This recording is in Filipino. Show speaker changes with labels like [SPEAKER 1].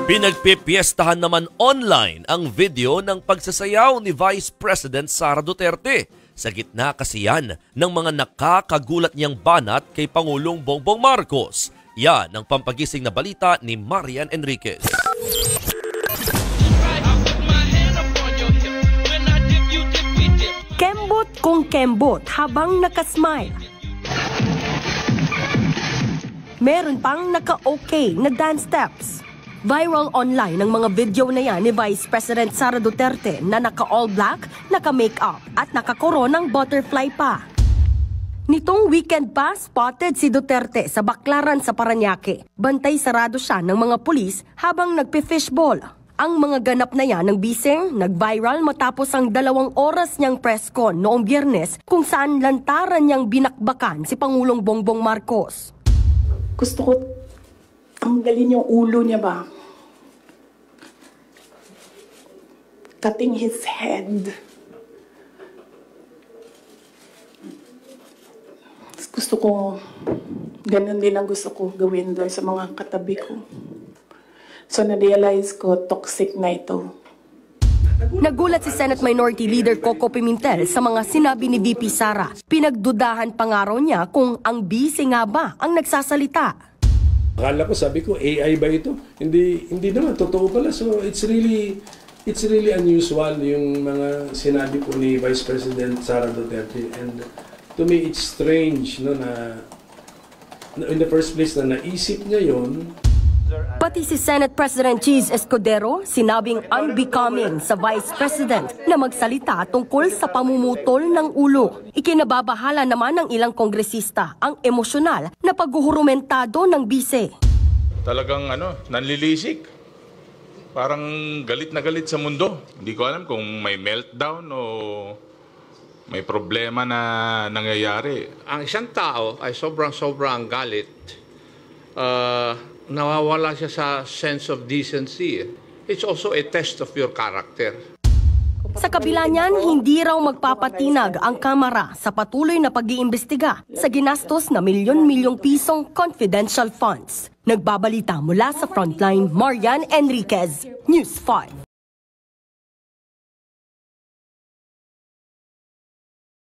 [SPEAKER 1] Pinagpipiestahan naman online ang video ng pagsasayaw ni Vice President Sara Duterte sa gitna kasiyan ng mga nakakagulat niyang banat kay Pangulong Bongbong Marcos. Yan ang pampagising na balita ni Marian Enriquez.
[SPEAKER 2] Kembot kung kembot habang nakasmile. Meron pang naka-okay na dance steps. Viral online ang mga video na yan ni Vice President Sara Duterte na naka-all black, naka-makeup at naka-koronang butterfly pa. Nitong weekend pa, spotted si Duterte sa Baclaran sa Parañaque. Bantay sarado siya ng mga pulis habang nagpi-fishball. Ang mga ganap na yan ng bising, nag-viral matapos ang 2 oras niyang press con noong Biyernes kung saan lantaran niyang binakbakan si Pangulong Bongbong Marcos.
[SPEAKER 3] Gusto ko tanggalin yung ulo niya ba? Cutting his head. Gusto ko, ganun din ang gusto ko gawin doon sa mga katabi ko. So na-realize ko, toxic na ito.
[SPEAKER 2] Nagulat si Senate Minority Leader Coco Pimentel sa mga sinabi ni VP Sara. Pinagdudahan pa nga raw niya kung ang busy nga ba ang nagsasalita.
[SPEAKER 4] Akala ko, sabi ko, AI ba ito? Hindi naman, totoo pala. So it's really unusual yung mga sinabi po ni Vice President Sara Duterte. And to me, it's strange no, na in the first place na naisip niya yon.
[SPEAKER 2] Pati si Senate President Cheese Escudero sinabing unbecoming sa Vice President na magsalita tungkol sa pamumutol ng ulo. Ikinababahala naman ng ilang kongresista ang emosyonal na paghuhurumentado ng bise.
[SPEAKER 5] Talagang nanlilisik. Parang galit na galit sa mundo. Hindi ko alam kung may meltdown o may problema na nangyayari.
[SPEAKER 6] Ang isang tao ay sobrang galit. Nawawala siya sa sense of decency. It's also a test of your character.
[SPEAKER 2] Sa kabila niyan, hindi raw magpapatinag ang Kamara sa patuloy na pag-iimbestiga sa ginastos na milyon-milyong pisong confidential funds. Nagbabalita mula sa Frontline, Marian Enriquez, News 5.